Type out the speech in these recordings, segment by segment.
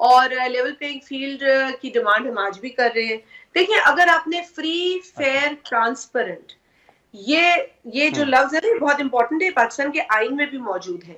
اور level playing field کی demand ہم آج بھی کر رہے ہیں. دیکھیں اگر آپ نے فری فیئر ٹرانسپیرنٹ یہ جو لفظ ہے نا بہت امپورٹنٹ ہے, پاکستان کے آئین میں بھی موجود ہے.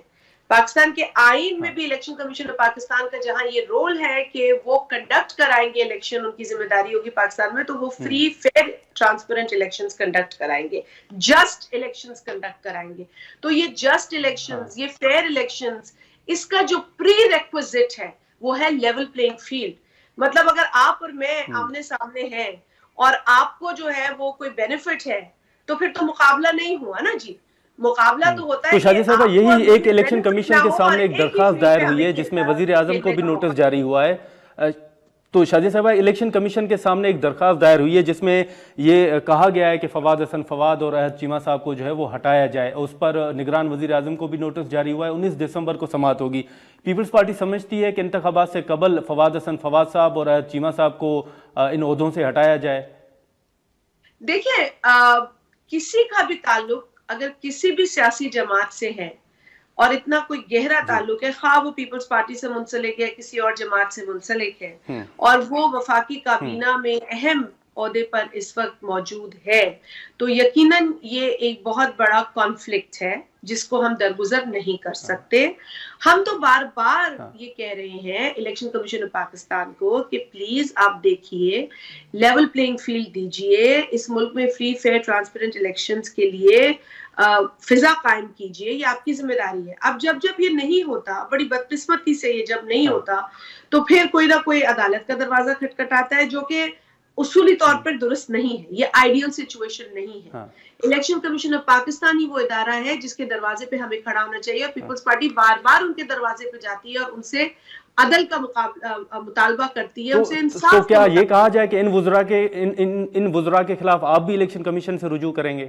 پاکستان کے آئین میں بھی الیکشن کمیشن آف پاکستان کا جہاں یہ رول ہے کہ وہ کنڈکٹ کرائیں گے الیکشن, ان کی ذمہ داری ہوگی پاکستان میں, تو وہ free fair transparent elections conduct کرائیں گے, جسٹ الیکشنز کنڈکٹ کرائیں گے. تو یہ جسٹ الیکشنز, یہ فیئر الیکشنز, اس کا جو پری ریکوزٹ ہے وہ ہے لیول پلینگ فیلڈ. مطلب اگر آپ اور میں آمنے سامنے ہیں اور آپ کو جو ہے وہ کوئی بینیفٹ ہے تو پھر تو مقابلہ نہیں ہوا نا جی. مقابلہ تو ہوتا ہے. تو شازیہ صاحبہ یہی ایک الیکشن کمیشن کے سامنے ایک درخواست دائر ہوئی ہے جس میں وزیر اعظم کو بھی نوٹس جاری ہوا ہے. تو شازیہ صاحبہ الیکشن کمیشن کے سامنے ایک درخواست دائر ہوئی ہے جس میں یہ کہا گیا ہے کہ فواد حسن فواد اور احد چیمہ صاحب کو جو ہے وہ ہٹایا جائے. اس پر نگران وزیر اعظم کو بھی نوٹس جاری ہوا ہے. 19 دسمبر کو سماعت ہوگی. پیپلز پارٹی سمجھتی ہے کہ انتخابات سے قبل فواد حسن فواد صاحب اور احد چیمہ صاحب کو ان عہدوں سے ہٹایا جائے. دیکھیں کسی کا بھی تعلق اگر کسی بھی سیاسی جماعت سے ہے اور اتنا کوئی گہرا تعلق ہے, خواہ وہ پیپلز پارٹی سے منسلک ہے, کسی اور جماعت سے منسلک ہے, اور وہ وفاقی کابینہ میں اہم عہدے پر اس وقت موجود ہے, تو یقیناً یہ ایک بہت بڑا کانفلکٹ ہے جس کو ہم درگزر نہیں کر سکتے. ہم تو بار بار یہ کہہ رہے ہیں الیکشن کمیشن آف پاکستان کو کہ پلیز آپ دیکھیے, لیول پلینگ فیلڈ دیجئے, اس ملک میں فری فیئر ٹرانسپیرنٹ الیکشنز کے لیے فضا قائم کیجئے, یہ آپ کی ذمہ داری ہے. اب جب یہ نہیں ہوتا, بڑی بدقسمتی سے یہ جب نہیں ہوتا, تو پھر کوئی نہ کوئی عدالت کا دروازہ کھٹکھٹاتا ہے جو کہ اصولی طور پر درست نہیں ہے. یہ آئیڈیل سچویشن نہیں ہے. الیکشن کمیشن آف پاکستان ہی وہ ادارہ ہے جس کے دروازے پہ ہمیں کھڑا ہونا چاہیے, اور پیپلز پارٹی بار بار ان کے دروازے پہ جاتی ہے اور ان سے عدل کا مطالبہ کرتی ہے, ان سے انصاف. تو کیا یہ کہا جائے کہ ان وزراء کے خلاف آپ بھی الیکشن کمیشن سے رجوع کریں گے؟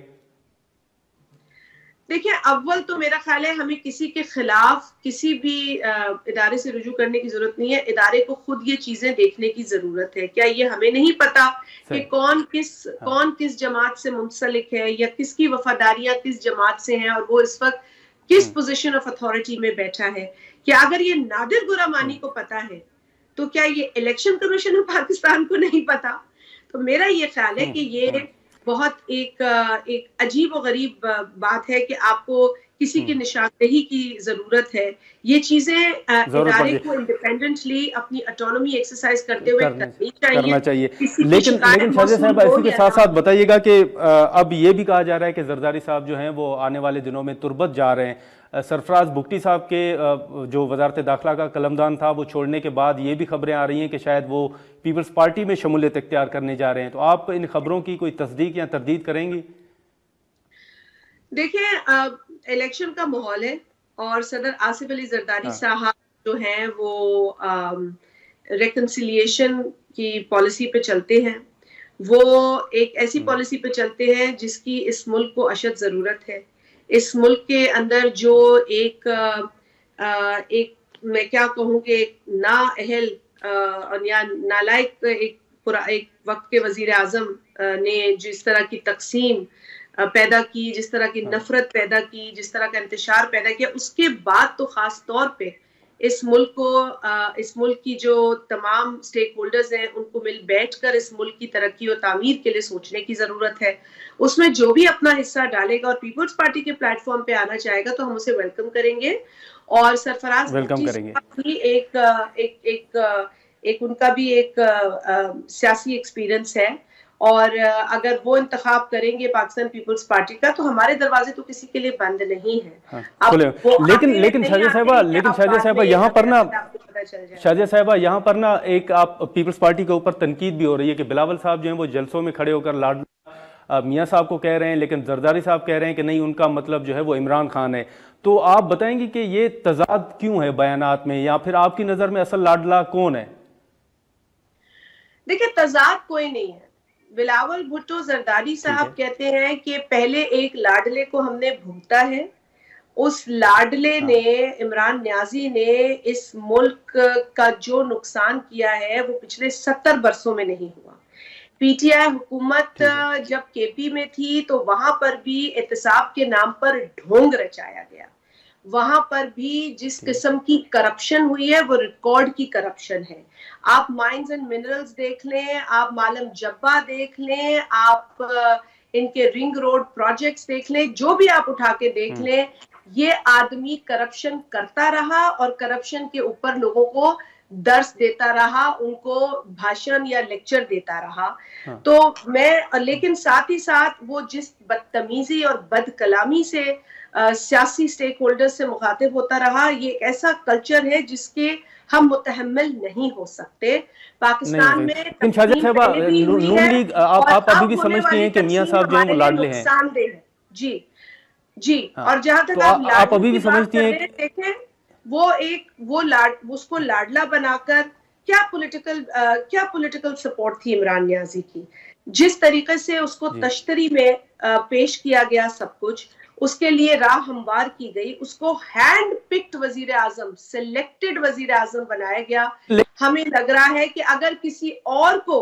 دیکھیں اول تو میرا خیال ہے ہمیں کسی کے خلاف کسی بھی ادارے سے رجوع کرنے کی ضرورت نہیں ہے. ادارے کو خود یہ چیزیں دیکھنے کی ضرورت ہے. کیا یہ ہمیں نہیں پتا کہ کون کس جماعت سے منسلک ہے یا کس کی وفاداریاں کس جماعت سے ہیں اور وہ اس وقت کس پوزیشن آف اتھارٹی میں بیٹھا ہے؟ کیا اگر یہ نادر گورامانی کو پتا ہے تو کیا یہ الیکشن کمیشن آف پاکستان کو نہیں پتا؟ تو میرا یہ خیال ہے کہ یہ بہت ایک عجیب و غریب بات ہے کہ آپ کو کسی کی نشاندہی کی ضرورت ہے. یہ چیزیں ادارے کو انڈیپینڈنٹلی اپنی اٹونومی ایکسرسائز کرتے ہوئے کرنا چاہیے. لیکن شازیہ صاحبہ اسی کے ساتھ ساتھ بتائیے گا کہ اب یہ بھی کہا جا رہا ہے کہ زرداری صاحب جو ہیں وہ آنے والے دنوں میں تربت جا رہے ہیں. سرفراز بگٹی صاحب کے جو وزارت داخلہ کا قلمدان تھا وہ چھوڑنے کے بعد یہ بھی خبریں آ رہی ہیں کہ شاید وہ پیپلز پارٹی میں شمولیت اختیار کرنے جا رہے ہیں. تو آپ ان خبروں کی کوئی تصدیق یا تردید کریں گی؟ دیکھیں الیکشن کا ماحول ہے اور صدر آصف علی زرداری صاحب جو ہیں وہ ریکنسیلیشن کی پالیسی پہ چلتے ہیں. وہ ایک ایسی پالیسی پہ چلتے ہیں جس کی اس ملک کو اشد ضرورت ہے. اس ملک کے اندر جو ایک میں کیا کہوں کہ نااہل یا نالائق ایک وقت کے وزیر اعظم نے جس طرح کی تقسیم پیدا کی, جس طرح کی نفرت پیدا کی, جس طرح کا انتشار پیدا کیا, اس کے بعد تو خاص طور پہ اس ملک کی جو تمام سٹیک ہولڈرز ہیں ان کو مل بیٹھ کر اس ملک کی ترقی اور تعمیر کے لیے سوچنے کی ضرورت ہے. اس میں جو بھی اپنا حصہ ڈالے گا اور پیپلز پارٹی کے پلیٹ فارم پہ آنا چاہے گا تو ہم اسے ویلکم کریں گے. اور سرفراز بھی ان کا بھی ایک سیاسی ایکسپیرینس ہے, اور اگر وہ انتخاب کریں گے پاکستان پیپلز پارٹی کا تو ہمارے دروازے تو کسی کے لیے بند نہیں ہیں. لیکن شازیہ صاحبہ یہاں پر نا ایک آپ پیپلز پارٹی کے اوپر تنقید بھی ہو رہی ہے کہ بلاول صاحب جو ہیں وہ جلسوں میں کھڑے ہو کر لاڈلا میاں صاحب کو کہہ رہے ہیں, لیکن زرداری صاحب کہہ رہے ہیں کہ نہیں ان کا مطلب جو ہے وہ عمران خان ہے. تو آپ بتائیں گی کہ یہ تضاد کیوں ہے بیانات میں, یا پھر آپ کی نظر میں اصل لاڈلا کون ہے؟ دیکھیں تضاد کوئی نہیں ہے. بلاول بھٹو زرداری صاحب کہتے ہیں کہ پہلے ایک لاڈلے کو ہم نے بھگتا ہے, اس لاڈلے نے عمران نیازی نے اس ملک کا جو نقصان کیا ہے وہ پچھلے 70 برسوں میں نہیں ہوا. پی ٹی آئی حکومت جب کے پی میں تھی تو وہاں پر بھی احتساب کے نام پر ڈھونگ رچایا گیا. وہاں پر بھی جس قسم کی کرپشن ہوئی ہے وہ ریکارڈ کی کرپشن ہے. آپ مائنز اینڈ منرلز دیکھ لیں, آپ مالم جبہ دیکھ لیں, آپ ان کے رنگ روڈ پروجیکٹس دیکھ لیں, جو بھی آپ اٹھا کے دیکھ لیں, یہ آدمی کرپشن کرتا رہا اور کرپشن کے اوپر لوگوں کو درس دیتا رہا, ان کو بھاشن یا لیکچر دیتا رہا. تو میں لیکن ساتھ ہی ساتھ وہ جس بدتمیزی اور بد کلامی سے سیاسی سٹیک ہولڈر سے مخاطب ہوتا رہا, یہ ایک ایسا کلچر ہے جس کے ہم متحمل نہیں ہو سکتے. پاکستان میں نون لیگ آپ ابھی بھی سمجھتی ہیں کہ میاں صاحب جو ہیں وہ لاڈلے ہیں؟ جی جی, اور جہاں تک آپ ابھی بھی سمجھتی ہیں دیکھیں وہ اس کو لاڈلا بنا کر کیا پولیٹیکل سپورٹ تھی عمران نیازی کی, جس طریقے سے اس کو تشتری میں پیش کیا گیا سب کچھ, اس کے لیے راہ ہموار کی گئی, اس کو ہینڈ پکڈ وزیر اعظم, سلیکٹڈ وزیر اعظم بنایا گیا. ہمیں لگ رہا ہے کہ اگر کسی اور کو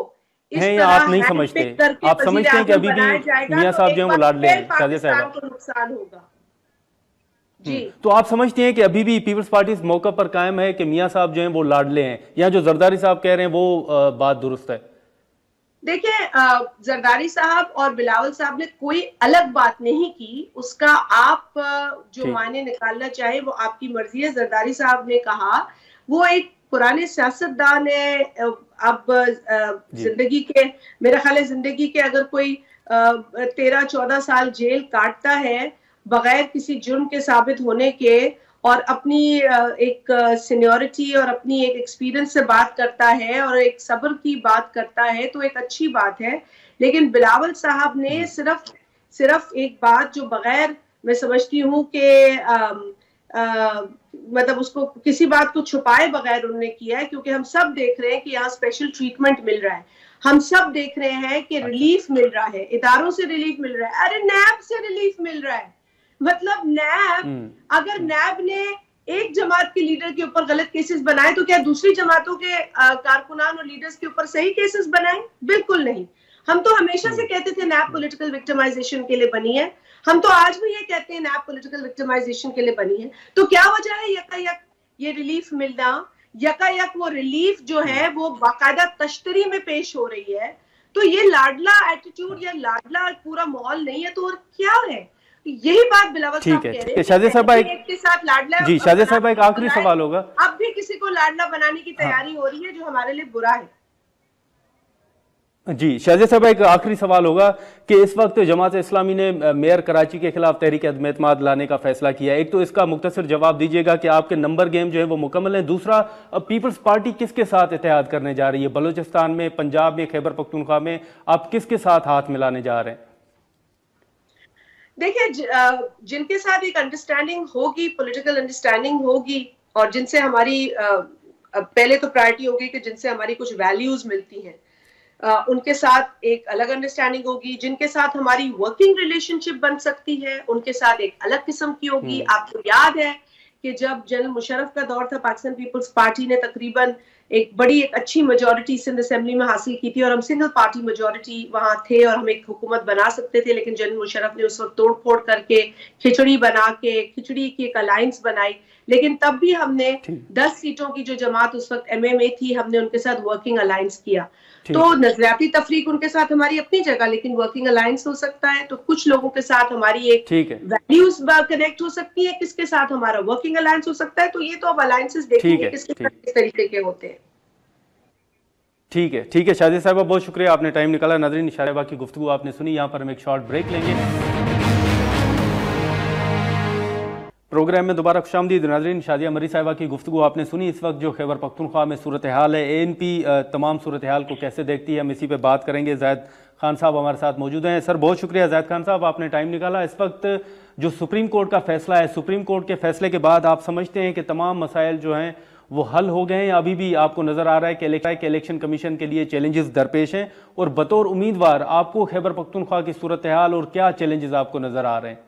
اس طرح آپ نہیں سمجھتے, آپ سمجھتے ہیں کہ ابھی بھی میاں صاحب جو ہیں وہ لاڈلے ہیں شازیہ صاحبہ کو نقصان ہوگا. جی, تو آپ سمجھتے ہیں کہ ابھی بھی پیپلز پارٹی اس موقع پر قائم ہے کہ میاں صاحب جو ہیں وہ لاڈلے ہیں, یا جو زرداری صاحب کہہ رہے ہیں وہ بات درست ہے؟ دیکھیں, زرداری صاحب اور بلاول صاحب نے کوئی الگ بات نہیں کی, اس کا آپ جو معنی نکالنا چاہیں وہ آپ کی مرضی ہے. زرداری صاحب نے کہا وہ ایک پرانے سیاستدان ہے, اب زندگی کے میرا خیال ہے زندگی کے اگر کوئی 13-14 سال جیل کاٹتا ہے بغیر کسی جرم کے ثابت ہونے کے, اور اپنی ایک سینیورٹی اور اپنی ایک ایکسپیرینس سے بات کرتا ہے اور ایک صبر کی بات کرتا ہے, تو ایک اچھی بات ہے. لیکن بلاول صاحب نے صرف ایک بات جو بغیر میں سمجھتی ہوں کہ مطلب اس کو کسی بات کو چھپائے بغیر انہوں نے کیا ہے, کیونکہ ہم سب دیکھ رہے ہیں کہ یہاں اسپیشل ٹریٹمنٹ مل رہا ہے, ہم سب دیکھ رہے ہیں کہ ریلیف مل رہا ہے, اداروں سے ریلیف مل رہا ہے, ارے نیب سے ریلیف مل رہا ہے. مطلب نیب, اگر نیب نے ایک جماعت کے لیڈر کے اوپر غلط کیسز بنائے تو کیا دوسری جماعتوں کے کارکنان اور لیڈرز کے اوپر صحیح کیسز بنائیں؟ بالکل نہیں. ہم تو ہمیشہ سے کہتے تھے نیب پولیٹیکل وکٹمائزیشن کے لیے بنی ہے, ہم تو آج بھی یہ کہتے ہیں نیب پولیٹیکل وکٹمائزیشن کے لیے بنی ہے. تو کیا وجہ ہے یکا یک یہ ریلیف ملنا, یکا یک وہ ریلیف جو ہے وہ باقاعدہ تشتری میں پیش ہو رہی ہے؟ تو یہ لاڈلا ایٹیٹیوڈ یا لاڈلا پورا ماحول نہیں ہے تو اور کیا ہے؟ یہی بات بلاول صاحب کہہ رہے ہیں. شازیہ صاحبہ ایک کے ساتھ لاڈلا, جی شازیہ صاحبہ ایک آخری سوال ہوگا. اب بھی کسی کو لاڈلا بنانے کی تیاری ہو رہی ہے جو ہمارے لیے برا ہے. جی شازیہ صاحبہ ایک آخری سوال ہوگا کہ اس وقت جماعت اسلامی نے میئر کراچی کے خلاف تحریک عدم اعتماد لانے کا فیصلہ کیا. ایک تو اس کا مختصر جواب دیجیے گا کہ آپ کے نمبر گیم جو ہے وہ مکمل ہیں. دوسرا, پیپلز پارٹی کس کے ساتھ اتحاد کرنے جا رہی ہے؟ بلوچستان میں, پنجاب میں, خیبر پختونخوا میں آپ کس کے ساتھ ہاتھ ملانے جا رہے ہیں؟ دیکھیں, جن کے ساتھ ایک انڈرسٹینڈنگ ہوگی, پولیٹیکل انڈرسٹینڈنگ ہوگی, اور جن سے ہماری پہلے تو پرائرٹی ہوگی کہ جن سے ہماری کچھ ویلیوز ملتی ہیں, ان کے ساتھ ایک الگ انڈرسٹینڈنگ ہوگی. جن کے ساتھ ہماری ورکنگ ریلیشن شپ بن سکتی ہے ان کے ساتھ ایک الگ قسم کی ہوگی. آپ کو یاد ہے کہ جب جنرل مشرف کا دور تھا, پاکستان پیپلز پارٹی نے تقریباً ایک اچھی میجورٹی سندھ اسمبلی میں حاصل کی تھی, اور ہم سنگل پارٹی میجورٹی وہاں تھے اور ہم ایک حکومت بنا سکتے تھے, لیکن جنرل مشرف نے اس وقت توڑ پھوڑ کر کے کھچڑی کی ایک الائنس بنائی. لیکن تب بھی ہم نے 10 سیٹوں کی جو جماعت اس وقت ایم ایم اے تھی, ہم نے ان کے ساتھ ورکنگ الائنس کیا. تو نظریاتی تفریق ان کے ساتھ ہماری اپنی جگہ, لیکن ورکنگ الائنس ہو سکتا ہے. تو کچھ لوگوں کے ساتھ ہماری ایک ویلیوز کنیکٹ ہو سکتی ہے, کس کے ساتھ ہمارا ورکنگ الائنس ہو سکتا ہے. تو یہ تو اب الائنسز دیکھیں گے کس کے ساتھ کس طریقے کے ہوتے ہیں. ٹھیک ہے شازیہ صاحبہ, بہت شکریہ, آپ نے ٹائم نکالا. ناظرین, اشارہ با کی گفتگو آپ نے سنی. یہاں پر ہم ایک شارٹ بریک لیں گے. پروگرام میں دوبارہ خوش آمدید. ناظرین, شادیہ مری صاحبہ کی گفتگو آپ نے سنی. اس وقت جو خیبر پختونخوا میں صورتحال ہے, اے این پی تمام صورتحال کو کیسے دیکھتی ہے, ہم اسی پہ بات کریں گے. زاہد خان صاحب ہمارے ساتھ موجود ہیں. سر بہت شکریہ زاہد خان صاحب, آپ نے ٹائم نکالا. اس وقت جو سپریم کورٹ کا فیصلہ ہے, سپریم کورٹ کے فیصلے کے بعد آپ سمجھتے ہیں کہ تمام مسائل جو ہیں وہ حل ہو گئے ہیں؟ ابھی بھی آپ کو نظر آ رہا ہے کہ الیکشن کمیشن کے لیے چیلنجز درپیش ہیں؟ اور بطور امیدوار آپ کو خیبر پختونخوا کی صورتحال اور کیا چیلنجز آپ کو نظر آ رہے ہیں؟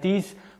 30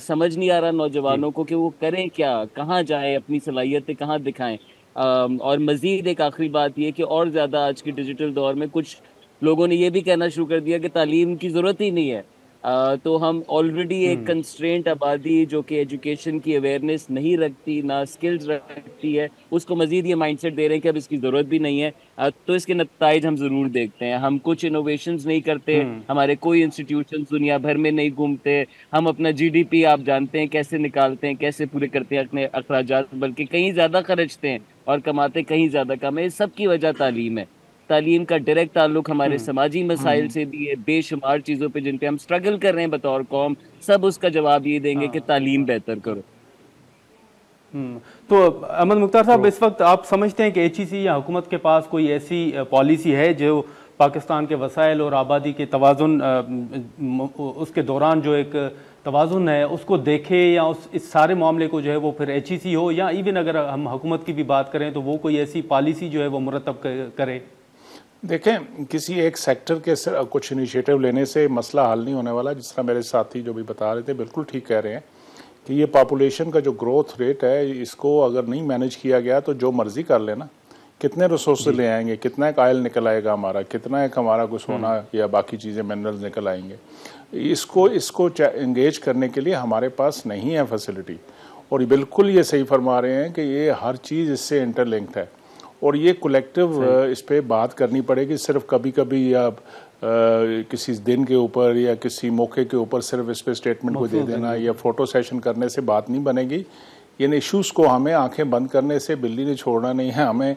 سمجھ نہیں آ رہا نوجوانوں کو کہ وہ کریں کیا, کہاں جائیں, اپنی صلاحیتیں کہاں دکھائیں. اور مزید ایک آخری بات یہ کہ اور زیادہ آج کے ڈیجیٹل دور میں کچھ لوگوں نے یہ بھی کہنا شروع کر دیا کہ تعلیم کی ضرورت ہی نہیں ہے. تو ہم آلریڈی ایک کنسٹرینٹ آبادی جو کہ ایجوکیشن کی اویئرنیس نہیں رکھتی, نہ اسکلز رکھتی ہے, اس کو مزید یہ مائنڈ سیٹ دے رہے ہیں کہ اب اس کی ضرورت بھی نہیں ہے. تو اس کے نتائج ہم ضرور دیکھتے ہیں. ہم کچھ انوویشنز نہیں کرتے, ہمارے کوئی انسٹیٹیوشنز دنیا بھر میں نہیں گھومتے, ہم اپنا جی ڈی پی آپ جانتے ہیں کیسے نکالتے ہیں, کیسے پورے کرتے ہیں اپنے اخراجات, بلکہ کہیں زیادہ خرچتے ہیں اور کماتے کہیں زیادہ کم ہے. اس سب کی وجہ تعلیم ہے. تعلیم کا ڈائریکٹ تعلق ہمارے سماجی مسائل سے بھی ہے. بے شمار چیزوں پہ جن پہ ہم سٹرگل کر رہے ہیں بطور قوم, سب اس کا جواب یہ دیں گے کہ تعلیم بہتر کرو. تو احمد مختار صاحب, اس وقت آپ سمجھتے ہیں کہ ایچ ای سی یا حکومت کے پاس کوئی ایسی پالیسی ہے جو پاکستان کے وسائل اور آبادی کے توازن, اس کے دوران جو ایک توازن ہے اس کو دیکھے, یا اس سارے معاملے کو جو ہے وہ پھر ایچ ای سی ہو, یا ایون اگر ہم حکومت کی بھی بات کریں تو وہ کوئی ایسی پالیسی جو ہے وہ مرتب کرے؟ دیکھیں, کسی ایک سیکٹر کے کچھ انیشیٹو لینے سے مسئلہ حل نہیں ہونے والا. جس طرح میرے ساتھی جو بھی بتا رہے تھے بالکل ٹھیک کہہ رہے ہیں کہ یہ پاپولیشن کا جو گروتھ ریٹ ہے, اس کو اگر نہیں مینیج کیا گیا تو جو مرضی کر لینا, کتنے ریسورسز لے آئیں گے, کتنا ایک آئل نکل آئے گا ہمارا, کتنا ایک ہمارا کچھ سونا یا باقی چیزیں منرلز نکل آئیں گے. اس کو انگیج کرنے کے لیے ہمارے پاس نہیں ہے فیسلٹی. اور بالکل یہ صحیح فرما رہے ہیں کہ یہ ہر چیز اس سے انٹر لنکڈ ہے, اور یہ کولیکٹیو اس پہ بات کرنی پڑے گی. صرف کبھی کبھی یا کسی دن کے اوپر یا کسی موقع کے اوپر صرف اس پہ اسٹیٹمنٹ کو دے دینا یا فوٹو سیشن کرنے سے بات نہیں بنے گی. ان ایشوز کو ہمیں آنکھیں بند کرنے سے بلی نے چھوڑنا نہیں ہے, ہمیں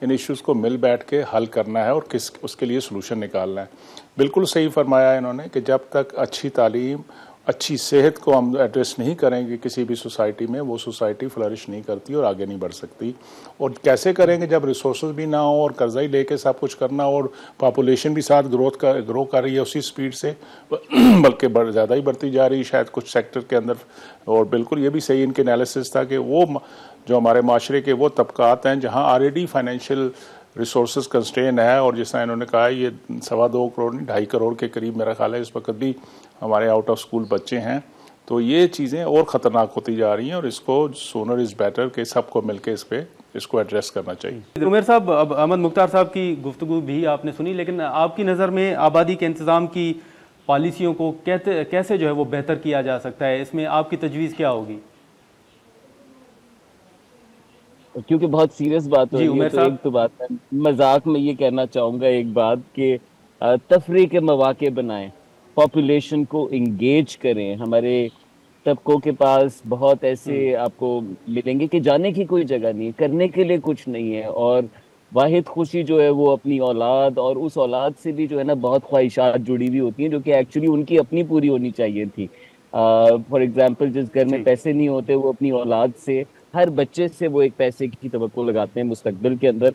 ان ایشوز کو مل بیٹھ کے حل کرنا ہے اور اس کے لیے سلوشن نکالنا ہے. بالکل صحیح فرمایا انہوں نے کہ جب تک اچھی تعلیم, اچھی صحت کو ہم ایڈریس نہیں کریں گے کسی بھی سوسائٹی میں, وہ سوسائٹی فلرش نہیں کرتی اور آگے نہیں بڑھ سکتی. اور کیسے کریں گے جب ریسورسز بھی نہ ہو اور قرضہ ہی لے کے سب کچھ کرنا, اور پاپولیشن بھی ساتھ گرو کر رہی ہے اسی سپیڈ سے, بلکہ زیادہ ہی بڑھتی جا رہی ہے شاید کچھ سیکٹر کے اندر. اور بالکل یہ بھی صحیح ان کے انالیسس تھا کہ وہ جو ہمارے معاشرے کے وہ طبقات ہیں جہاں آلریڈی فائنینشیل ریسورسز کنسٹرین ہے, اور جس طرح انہوں نے کہا یہ 2.25 کروڑ 2.5 کروڑ کے قریب میرا خیال ہے اس وقت بھی ہمارے آؤٹ آف سکول بچے ہیں. تو یہ چیزیں اور خطرناک ہوتی جا رہی ہیں, اور اس کو سونر از بیٹر کہ سب کو مل کے اس کو ایڈریس کرنا چاہیے. عمیر صاحب, اب احمد مختار صاحب کی گفتگو بھی آپ نے سنی, لیکن آپ کی نظر میں آبادی کے انتظام کی پالیسیوں کو کیسے جو ہے وہ بہتر کیا جا سکتا ہے؟ اس میں آپ کی تجویز کیا ہوگی؟ کیونکہ بہت سیریس بات ہوئی ہے تو ایک تو بات ہے, مذاق میں یہ کہنا چاہوں گا ایک بات کہ تفریح کے مواقع بنائیں, پاپولیشن کو انگیج کریں. ہمارے طبقوں کے پاس بہت ایسے آپ کو ملیں گے کہ جانے کی کوئی جگہ نہیں ہے, کرنے کے لیے کچھ نہیں ہے, اور واحد خوشی جو ہے وہ اپنی اولاد, اور اس اولاد سے بھی جو ہے نا بہت خواہشات جڑی ہوئی ہوتی ہیں جو کہ ایکچولی ان کی اپنی پوری ہونی چاہیے تھی. فار ایگزامپل جس گھر میں پیسے نہیں ہوتے وہ اپنی اولاد سے, ہر بچے سے وہ ایک پیسے کی توقع لگاتے ہیں مستقبل کے اندر.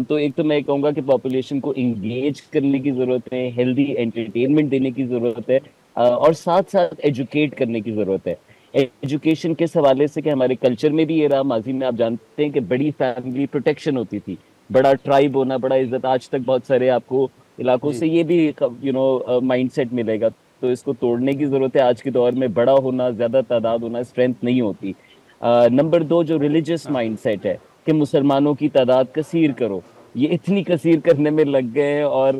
تو ایک تو میں کہوں گا کہ پاپولیشن کو انگیج کرنے کی ضرورت ہے, ہیلدی انٹرٹینمنٹ دینے کی ضرورت ہے, اور ساتھ ساتھ ایجوکیٹ کرنے کی ضرورت ہے. ایجوکیشن کے حوالے سے کہ ہمارے کلچر میں بھی یہ رہا, ماضی میں آپ جانتے ہیں کہ بڑی فیملی پروٹیکشن ہوتی تھی, بڑا ٹرائب ہونا, بڑا عزت. آج تک بہت سارے آپ کو علاقوں سے یہ بھی مائنڈ سیٹ ملے گا, تو اس کو توڑنے کی ضرورت ہے. آج کے دور میں بڑا ہونا, زیادہ تعداد ہونا اسٹرینتھ نہیں ہوتی. نمبر 2 جو ریلیجس مائنڈ سیٹ ہے کہ مسلمانوں کی تعداد کثیر کرو, یہ اتنی کثیر کرنے میں لگ گئے ہیں, اور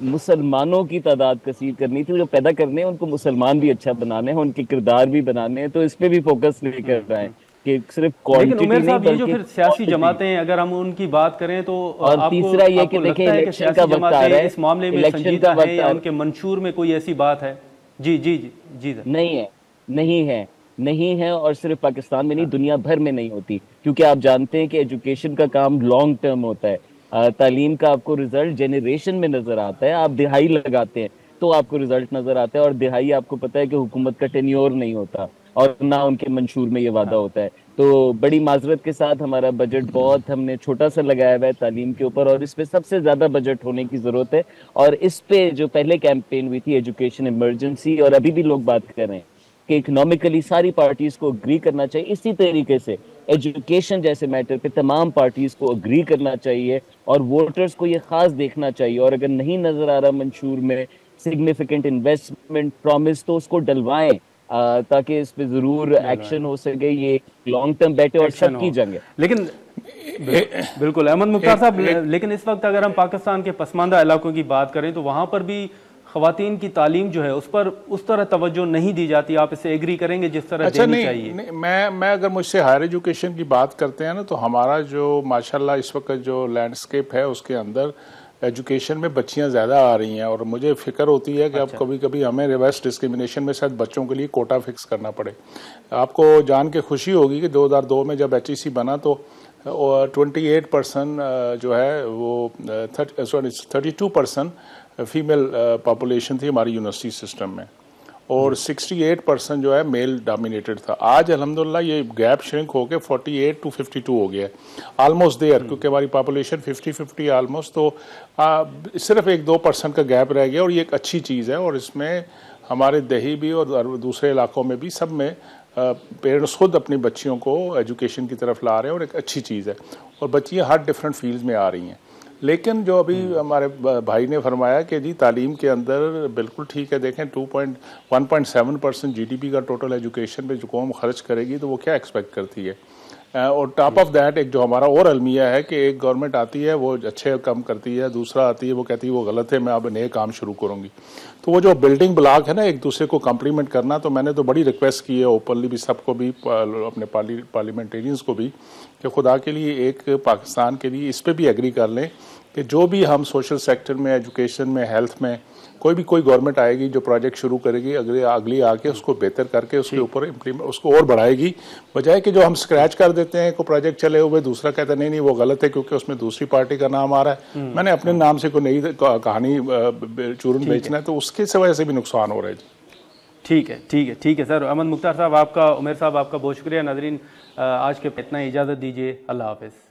مسلمانوں کی تعداد کثیر کرنی تھی, جو پیدا کرنے ہیں ان کو مسلمان بھی اچھا بنانے ہیں, ان کے کردار بھی بنانے ہیں, تو اس پہ بھی فوکس نہیں کر رہے ہیں کہ صرف کوانٹٹی نہیں بلکہ جو پھر سیاسی جماعتیں ہیں اگر ہم ان کی بات کریں تو اور تیسرا یہ کہ دیکھیں الیکشن کا وقت آ رہا ہے, اس معاملے میں سنجیدہ ہے یا ان کے منشور میں کوئی ایسی بات ہے؟ جی جی جی جی نہیں ہے, اور صرف پاکستان میں نہیں دنیا بھر میں نہیں ہوتی, کیونکہ آپ جانتے ہیں کہ ایجوکیشن کا کام لانگ ٹرم ہوتا ہے. تعلیم کا آپ کو رزلٹ جنریشن میں نظر آتا ہے, آپ دہائی لگاتے ہیں تو آپ کو رزلٹ نظر آتا ہے, اور دہائی آپ کو پتا ہے کہ حکومت کا ٹینیور نہیں ہوتا اور نہ ان کے منشور میں یہ وعدہ ہوتا ہے. تو بڑی معذرت کے ساتھ ہمارا بجٹ بہت ہم نے چھوٹا سا لگایا ہوا ہے تعلیم کے اوپر, اور اس پہ سب سے زیادہ بجٹ ہونے کی ضرورت ہے. اور اس پہ جو پہلے کیمپین ہوئی تھی ایجوکیشن ایمرجنسی, اور ابھی بھی لوگ بات کر رہے ہیں کہ اکنامکلی ساری پارٹیز کو اگری کرنا چاہیے, اسی طریقے سے ایجوکیشن جیسے میٹر پہ تمام پارٹیز کو اگری کرنا چاہیے, اور ووٹرز کو یہ خاص دیکھنا چاہیے, اور اگر نہیں نظر آ رہا منشور میں سگنیفیکنٹ انویسٹمنٹ پرومس تو اس کو ڈلوائیں. تاکہ اس پہ ضرور ایکشن ہو سکے. یہ لانگ ٹرم بیٹ ہے اور سب کی جنگ ہے. لیکن بالکل احمد مختار صاحب، لیکن اس وقت اگر ہم پاکستان کے پسماندہ علاقوں کی بات کریں تو وہاں پر بھی خواتین کی تعلیم جو ہے اس پر اس طرح توجہ نہیں دی جاتی. آپ اس سے ایگری کریں گے جس طرح دینی چاہیے؟ میں اگر مجھ سے ہائر ایجوکیشن کی بات کرتے ہیں نا، تو ہمارا جو ماشاءاللہ اس وقت جو لینڈسکیپ ہے اس کے اندر ایجوکیشن میں بچیاں زیادہ آ رہی ہیں، اور مجھے فکر ہوتی ہے کہ اب کبھی کبھی ہمیں ریورس ڈسکریمنیشن میں شاید بچوں کے لیے کوٹا فکس کرنا پڑے. آپ کو جان کے خوشی ہوگی کہ 2002 میں جب HEC بنا تو 28% جو ہے وہ 32% فیمیل پاپولیشن تھی ہماری یونیورسٹی سسٹم میں، اور 68% جو ہے میل ڈومینیٹڈ تھا. آج الحمدللہ یہ گیپ شرنک ہو کے 48 to 52 ہو گیا ہے، آلموسٹ دیئر، کیونکہ ہماری پاپولیشن 50-50 آلموسٹ. تو صرف 1-2% کا گیپ رہ گیا، اور یہ ایک اچھی چیز ہے. اور اس میں ہمارے دیہی بھی اور دوسرے علاقوں میں بھی سب میں پیرنٹس خود اپنی بچیوں کو ایجوکیشن کی طرف لا رہے ہیں، اور ایک اچھی چیز ہے. اور بچیاں ہر ڈفرینٹ فیلڈز میں آ رہی ہیں. لیکن جو ابھی ہمارے بھائی نے فرمایا کہ جی تعلیم کے اندر بالکل ٹھیک ہے، دیکھیں 1.7% GDP کا ٹوٹل ایجوکیشن پہ جو قوم خرچ کرے گی تو وہ کیا ایکسپیکٹ کرتی ہے. اور ٹاپ آف دیٹ ایک جو ہمارا اور المیہ ہے کہ ایک گورنمنٹ آتی ہے وہ اچھے کام کرتی ہے، دوسرا آتی ہے وہ کہتی ہے وہ غلط ہے، میں اب نئے کام شروع کروں گی. تو وہ جو بلڈنگ بلاک ہے نا ایک دوسرے کو کمپلیمنٹ کرنا، تو میں نے تو بڑی ریکویسٹ کی ہے اوپنلی بھی سب کو بھی، اپنے پارلیمنٹیرینز کو بھی، کہ خدا کے لیے ایک پاکستان کے لیے اس پہ بھی ایگری کر لیں کہ جو بھی ہم سوشل سیکٹر میں، ایجوکیشن میں، ہیلتھ میں کوئی گورنمنٹ آئے گی جو پروجیکٹ شروع کرے گی، اگلی آ کے اس کو بہتر کر کے اس کے اوپر اس کو اور بڑھائے گی، بجائے کہ جو ہم اسکریچ کر دیتے ہیں کوئی پروجیکٹ چلے ہوئے، دوسرا کہتا ہے نہیں وہ غلط ہے کیونکہ اس میں دوسری پارٹی کا نام آ رہا ہے، میں نے اپنے نام سے کوئی نئی کہانی چورن بیچنا ہے، تو اس کی وجہ سے بھی نقصان ہو رہا ہے. جی ٹھیک ہے سر. احمد مختار صاحب آپ کا، عمیر صاحب آپ کا بہت شکریہ. ناظرین آج کے اتنا ہی، اجازت دیجیے. اللہ حافظ.